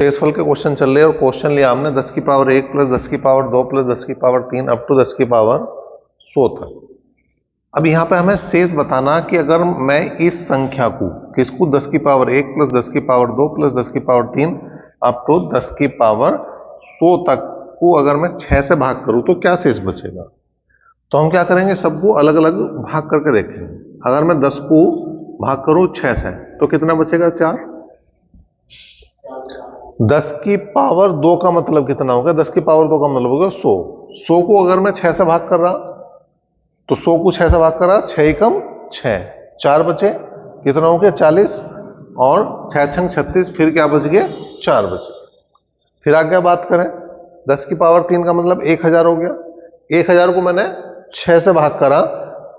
शेषफल के क्वेश्चन चल रहे हैं और क्वेश्चन लिया हमने 10 की पावर 1 प्लस 10 की पावर 2 प्लस 10 की पावर 3 अप टू 10 की पावर 100 तक। अब यहाँ पे हमें शेष बताना कि अगर मैं इस संख्या को किसको 10 की पावर 1 प्लस 10 की पावर 2 प्लस 10 की पावर 3 अप टू 10 की पावर 100 तक को अगर मैं 6 से भाग करूं तो क्या शेष बचेगा। तो हम क्या करेंगे, सबको अलग अलग भाग करके देखेंगे। अगर मैं 10 को भाग करूं 6 से तो कितना बचेगा, 4। 10 की पावर 2 का मतलब कितना होगा, 10 की पावर 2 का मतलब होगा 100। 100 को अगर मैं 6 से भाग कर रहा तो 100 को 6 से भाग कर रहा, 6 कम 6, 4 बचे, कितना हो गया 40, और 6 छंग 36, फिर क्या बच गया 4 बचे। फिर आगे बात करें, 10 की पावर 3 का मतलब 1000 हो गया। 1000 को मैंने 6 से भाग करा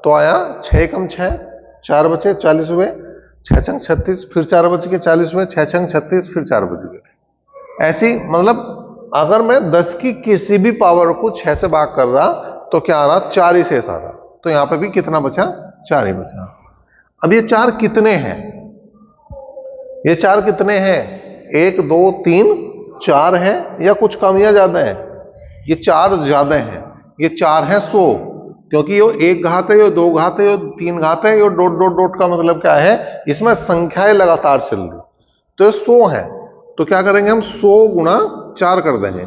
तो आया 6 कम 6, 4 बचे, 40 हुए, 6 छंग 36, फिर 4 बच गए, 40 हुए, 6 छंग 36, फिर 4 बच गए। ऐसी मतलब अगर मैं 10 की किसी भी पावर को 6 से भाग कर रहा तो क्या आ रहा, 4 ही शेष आ रहा। तो यहां पे भी कितना बचा, 4 ही बचा। अब ये 4 कितने हैं, ये 4 कितने हैं, 1 2 3 4 है या कुछ कम या ज्यादा है, ये 4 ज्यादा है। ये 4 है 100, क्योंकि ये 1 घात है, ये 2 घात है, ये 3 घात है, ये डॉट डॉट डॉट का मतलब क्या है, इसमें संख्याएं लगातार चल रही, तो ये 100 है। तो क्या करेंगे हम, 100 गुणा 4 कर देंगे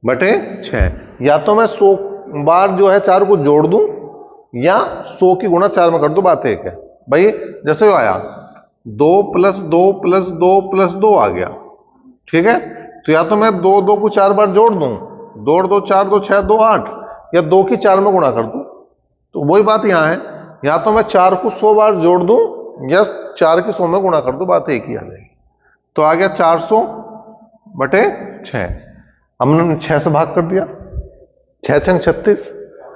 बटे 6। या तो मैं 100 बार जो है 4 को जोड़ दूं या 100 की गुणा 4 में कर दूं, बात एक है भाई। जैसे आया 2 प्लस 2 प्लस 2 प्लस 2 आ गया, ठीक है। तो या तो मैं 2 2 को 4 बार जोड़ दूं, 2 2 4 2 6 2 8, या 2 की 4 में गुणा कर दूं। तो वही बात यहां है, या तो मैं 4 को 100 बार जोड़ दूं या 4 की 100 में गुणा कर दूं, बात एक ही आ जाएगी। तो आ गया 400 बटे 6, हमने 6 से भाग कर दिया, 6 छंग 36,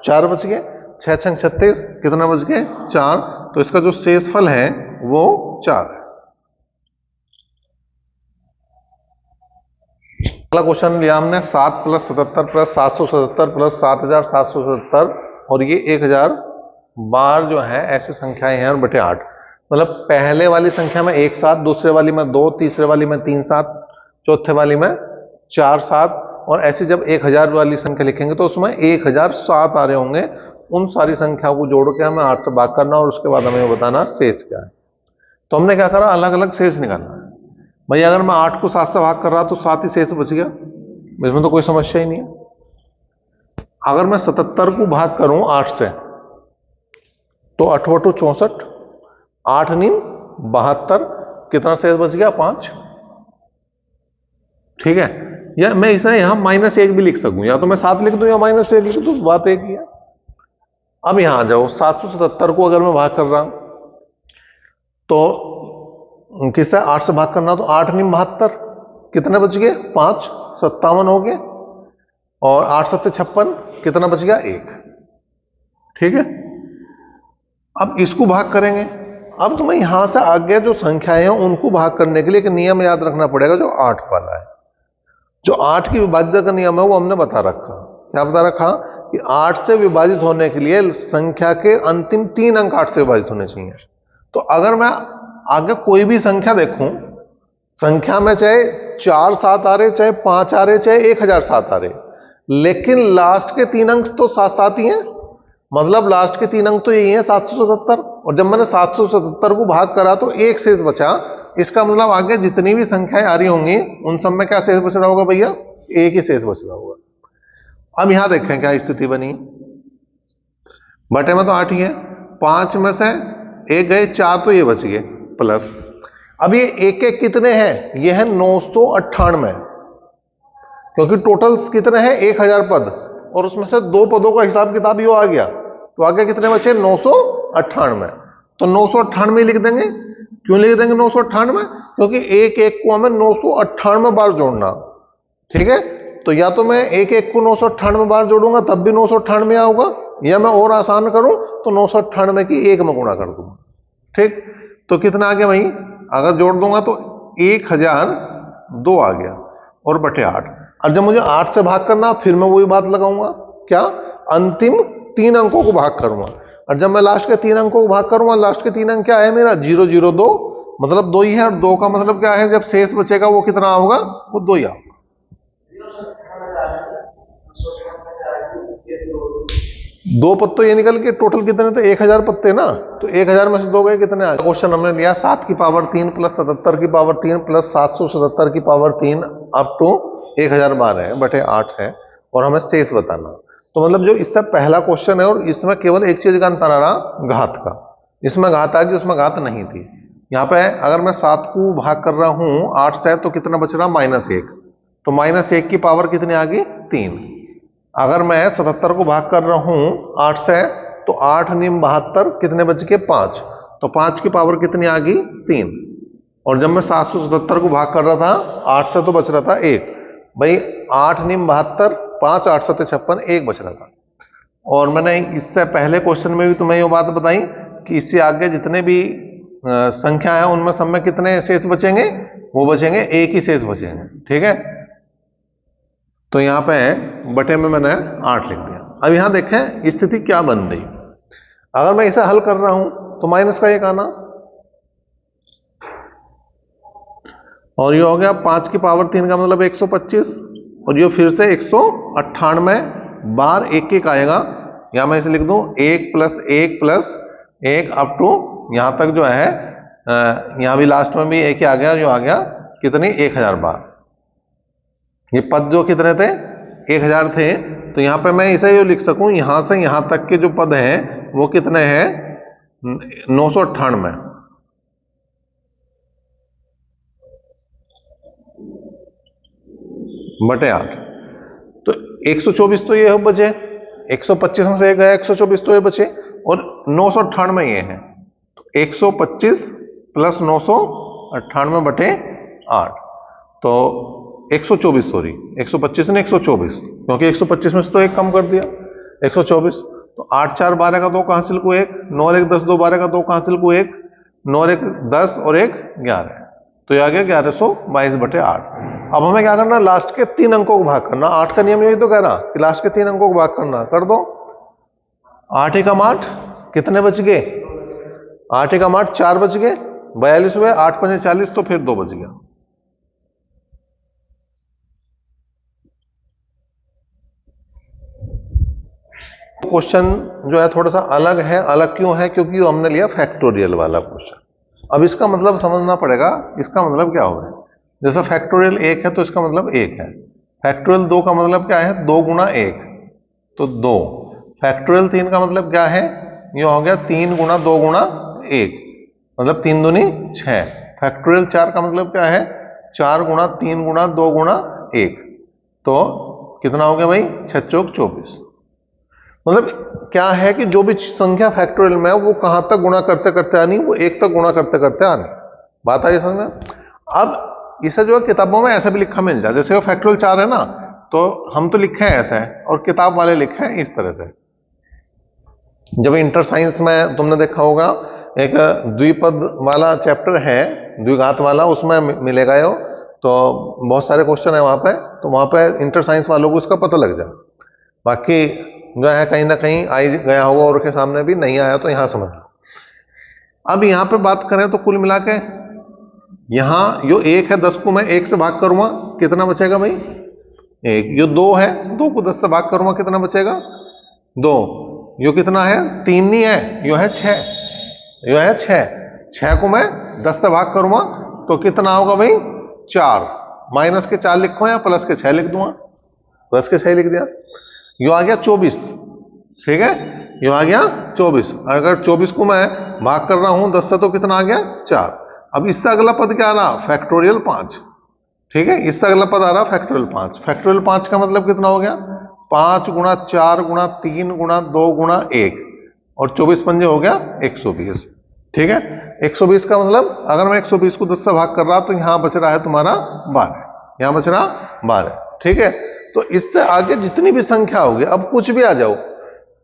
4 बच गए, 6 छंग 36 कितना बच गए, 4। तो इसका जो शेषफल है वो 4 है। अगला क्वेश्चन लिया हमने 7 प्लस 77 प्लस 777 प्लस 7777 और ये 1000 बार जो है ऐसी संख्याएं हैं और बटे 8। मतलब पहले वाली संख्या में 1 7, दूसरे वाली में 2, तीसरे वाली में 3 7, चौथे वाली में 4 7, और ऐसे जब 1000 वाली संख्या लिखेंगे तो उसमें 1007 आ रहे होंगे। उन सारी संख्याओं को जोड़ के हमें 8 से भाग करना और उसके बाद हमें बताना शेष क्या है। तो हमने क्या करा, अलग अलग शेष निकालना है। भाई अगर मैं 8 को 7 से भाग कर रहा तो 7 ही शेष बच गया, इसमें तो कोई समस्या ही नहीं है। अगर मैं 77 को भाग करूं 8 से तो 8 बटू 64, 8 नीम 72, कितना शेष बच गया, 5, ठीक है। या मैं इसे यहां -1 भी लिख सकूं, या तो मैं 7 लिख दूं या -1 लिख दूं, बात एक ही है। अब यहां आ जाओ, 777 को अगर मैं भाग कर रहा हूं तो किससे 8 से भाग करना, तो 8 नीम 72, कितने बच गए, 5, 57 हो गए, और 8 7 56, कितना बच गया, 1, ठीक है। अब इसको भाग करेंगे। अब तुम्हें यहां से आगे जो संख्याएं हैं उनको भाग करने के लिए एक नियम याद रखना पड़ेगा, जो 8 वाला है। जो 8 की विभाज्यता का नियम है वो हमने बता रखा। क्या बता रखा कि 8 से विभाजित होने के लिए संख्या के अंतिम 3 अंक 8 से विभाजित होने चाहिए। तो अगर मैं आगे कोई भी संख्या देखूं, संख्या में चाहे 4 7 आ रहे, चाहे 5 आ रहे, चाहे 1007 आ रहे, लेकिन लास्ट के 3 अंक तो 7 7 ही हैं। मतलब लास्ट के 3 अंक तो यही है 777, और जब मैंने 777 को भाग करा तो 1 शेष बचा। इसका मतलब आगे जितनी भी संख्याएं आ रही होंगी उन सब में क्या शेष बच रहा होगा भैया, 1 ही शेष बच रहा होगा। अब यहां देखें क्या स्थिति बनी, बटे में तो 8 ही है, 5 में से 1 गए, 4 तो ये बच गए प्लस। अब ये 1 1 कितने हैं, ये है 998, क्योंकि टोटल कितने हैं 1000 पद, और उसमें से 2 पदों का हिसाब किताब यो आ गया, तो आगे कितने बचे 998। तो 998 लिख देंगे। क्यों लिख देंगे 998, क्योंकि 1 1 को हमें 998 बार जोड़ना, ठीक है। तो या तो मैं 1 1 को 998 बार जोड़ूंगा तब भी 998 आऊंगा, या मैं और आसान करूं तो 998 की 1 में गुणा कर दूंगा, ठीक। तो कितना आ गया भाई, अगर जोड़ दूंगा तो 1002 आ गया, और बटे 8। और जब मुझे 8 से भाग करना फिर मैं वही बात लगाऊंगा, क्या, अंतिम 3 अंकों को भाग करूंगा। और जब मैं लास्ट के 3 अंकों को भाग करूंगा, लास्ट के 3 अंक क्या है मेरा, 002, मतलब 2 ही है, और 2 का मतलब क्या है, जब शेष बचेगा वो कितना होगा, वो 2 ही होगा। 2 पत्तों ये निकल के टोटल कितने थे, 1000 पत्ते ना, तो 1000 में से 2 गए, कितने आ गए। क्वेश्चन हमने लिया 7 की पावर 3 प्लस 77 की पावर 3 प्लस 777 की पावर 3 अप टू 1012/8 है, और हमें शेष बताना। तो मतलब जो इससे पहला क्वेश्चन है, और इसमें केवल एक चीज का अंतर आ रहा, घात का। इसमें घात आ गई, उसमें घात नहीं थी। यहाँ पे अगर मैं 7 को भाग कर रहा हूं 8 से, तो कितना बच रहा, -1, तो -1 की पावर कितनी आ गई, 3। अगर मैं 77 को भाग कर रहा हूं 8 से, तो 8 निम 72, कितने बच के, 5, तो 5 की पावर कितनी आ गई, 3। और जब मैं 777 को भाग कर रहा था 8 से, तो बच रहा था 1। भाई 8 निम 72, 5 8 7 56, 1 बच रहा था। और मैंने इससे पहले क्वेश्चन में भी तुम्हें ये बात बताई कि इससे आगे जितने भी संख्या है उनमें सब में कितने शेष बचेंगे, वो बचेंगे, 1 ही शेष बचेंगे। ठीक है, तो यहां पे बटे में मैंने 8 लिख दिया। अब यहां देखें स्थिति क्या बन रही। अगर मैं इसे हल कर रहा हूं तो माइनस का 1 आना, और ये हो गया 5 की पावर 3 का मतलब 125, और ये फिर से 198 बार 1 आएगा। यहां मैं इसे लिख दूं 1 + 1 + 1 अप टू यहां तक जो है, यहां भी लास्ट में भी 1 आ गया, जो आ गया कितनी, 1000 बार। ये पद जो कितने थे, 1000 थे, तो यहां पे मैं इसे ये लिख सकूं, यहां से यहां तक के जो पद हैं वो कितने हैं, 998 बटे 8। तो 124 तो ये बचे, 125 में से 1 गया, 124 तो ये बचे, और 998 ये है, तो 125 + 998 बटे 8, तो 124, सॉरी 125 ने 124, क्योंकि 125 में से तो 1 कम कर दिया, 124, तो 8 4 12 का 2 का हासिल को 1, 9 1 10 2 12 का 2 का हासिल को 1, 9 1 10 और 1 11, तो ये आ गया 1122 बटे 8। अब हमें क्या करना, लास्ट के 3 अंकों को भाग करना। 8 का नियम यही तो कह रहा कि लास्ट के 3 अंकों को भाग करना, कर दो। 8 एकम 8, कितने बच गए, 8 एकम 8 4 बच गए, 42 हुए, 8 5 40, तो फिर 2 बच गया। क्वेश्चन जो है थोड़ा सा अलग है। अलग क्यों है, क्योंकि हमने लिया फैक्टोरियल वाला क्वेश्चन। अब इसका मतलब समझना पड़ेगा, इसका मतलब क्या होगा। जैसे फैक्टोरियल 1 है तो इसका मतलब 1 है, फैक्टोरियल 2 का मतलब क्या है, 2 × 1, तो 2। फैक्टोरियल 3 का मतलब क्या है, ये हो गया 3 × 2 × 1, मतलब 3 दूनी 6। फैक्टोरियल 4 का मतलब क्या है, 4 × 3 × 2 × 1, तो कितना हो गया भाई, 6 चौक 24। मतलब क्या है कि जो भी संख्या फैक्टोरियल में है वो कहां तक गुणा करते करते आनी, वो 1 तक गुणा करते करते आनी। बात आई समझ में। अब इसे जो है किताबों में ऐसा भी लिखा मिल जाए, जैसे वो फैक्टोरियल 4 है ना, तो हम तो लिखे हैं ऐसा है, और किताब वाले लिखे हैं इस तरह से। जब इंटर साइंस में तुमने देखा होगा एक द्विपद वाला चैप्टर है, द्विघात वाला, उसमें मिलेगा ये, तो बहुत सारे क्वेश्चन है वहां पे, तो वहां पे इंटर साइंस वालों को इसका पता लग जाए। बाकी जो है कहीं ना कहीं आ गया होगा और के सामने भी नहीं आया, तो यहां समझ लो। अब यहां पे बात करें तो कुल मिला के यहां जो 1 है, 10 को मैं 1 से भाग करूंगा, कितना बचेगा भाई, 1। जो 2 है, 2 को 10 से भाग करूंगा, कितना बचेगा, 2। यो कितना है, 3 नहीं है, यो है 6, यो है 6। 6 को मैं 10 से भाग करूंगा तो कितना होगा भाई, 4। माइनस के 4 लिखो या प्लस के 6 लिख दूंगा, प्लस के 6 लिख दिया। यो आ गया 24, ठीक है, यो आ गया 24। अगर 24 को मैं भाग कर रहा हूं 10 से, तो कितना आ गया, 4। अब इससे अगला पद क्या आ रहा, फैक्टोरियल 5, ठीक है, इससे अगला पद आ रहा फैक्टोरियल 5। फैक्टोरियल 5 का मतलब कितना हो गया, 5 × 4 × 3 × 2 × 1, और 24 पंजे हो गया 120, ठीक है। 120 का मतलब अगर मैं 120 को 10 से भाग कर रहा तो यहां बच रहा है तुम्हारा 12, यहां बच रहा 12, ठीक है। तो इससे आगे जितनी भी संख्या होगी, अब कुछ भी आ जाओ,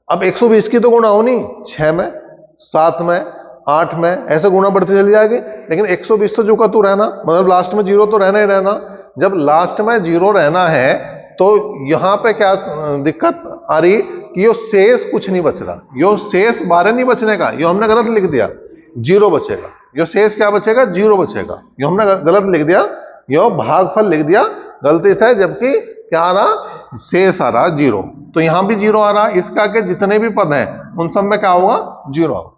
अब 120 की तो गुणा हो नहीं, 6 में, 7 में, 8 में, ऐसे गुणा बढ़ती चली जाएगी, लेकिन 120 तो जो का तू रहना, मतलब लास्ट में 0 तो रहना ही रहना। जब लास्ट में 0 रहना है तो यहां पे क्या दिक्कत आ रही कि यो शेष कुछ नहीं बच रहा, यो शेष 12 नहीं बचने का, यो हमने गलत लिख दिया, 0 बचेगा। यो शेष क्या बचेगा, 0 बचेगा। यो हमने गलत लिख दिया, यो भागफल लिख दिया गलती से, जबकि क्या आ रहा, शेष आ रहा 0। तो यहां भी 0 आ रहा, इसका के जितने भी पद हैं उन सब में क्या होगा, 0 होगा,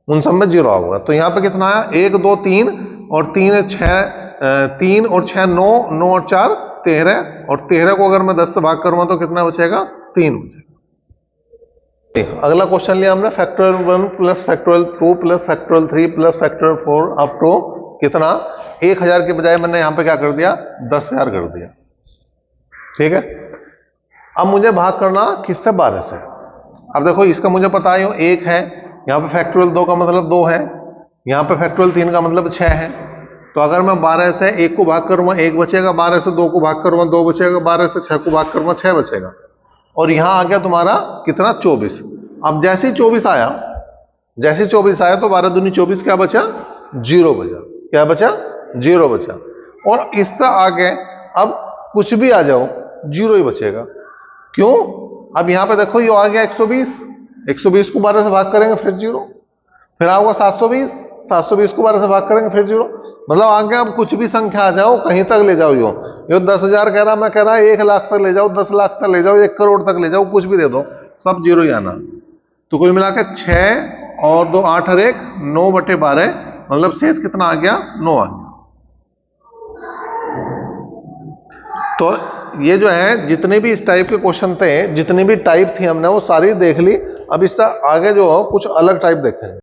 उन सब में 0 होगा। तो यहाँ पे कितना आया, 1 2 3 और 3 6, 3 और 6 9, 9 और 4 13, और 13 को अगर मैं 10 से भाग करूंगा तो कितना बचेगा, 3 बचेगा। अगला क्वेश्चन लिया हमने, factorial 1 plus factorial 2 plus factorial 3 plus factorial 4 up to कितना, 1000 के बजाय मैंने यहां पे क्या कर दिया, 10,000 कर दिया। ठीक है, अब मुझे भाग करना किससे, 12 से। अब देखो इसका मुझे पता है 1 है, यहां पे फैक्टोरियल 2 का मतलब 2 है, यहां पे फैक्टोरियल 3 का मतलब 6 है। तो अगर मैं 12 से 1 को भाग करूंगा 1 बचेगा, 12 से 2 को भाग करूंगा 2 बचेगा, 12 से 6 को भाग करूंगा 6 बचेगा, और यहां आ गया तुम्हारा कितना, 24। अब जैसे ही 24 आया, जैसे 24 आया तो 12 दूनी 24, क्या बचा, 0 बचा। क्या बचा, 0 बचा। और इससे आगे अब कुछ भी आ जाओ 0 ही बचेगा। क्यों, अब यहां पे देखो ये आ गया 120, 120 को 12 से भाग करेंगे फिर 0, फिर आओगे 720, 720 को 12 से भाग करेंगे फिर 0। मतलब आगे अब कुछ भी संख्या आ जाओ, कहीं तक ले जाओ, यो 10,000 कह रहा, मैं कह रहा 1 लाख तक ले जाओ, 10 लाख तक ले जाओ, 1 करोड़ तक ले जाओ, कुछ भी दे दो, सब 0 ही आना। तो कुल मिलाकर 6 और 2 8 और 1 9/12, मतलब शेष कितना आ गया, 9 आ गया। तो ये जो है जितने भी इस टाइप के क्वेश्चन थे, जितनी भी टाइप थी हमने वो सारी देख ली। अब इससे आगे जो कुछ अलग टाइप देखेंगे।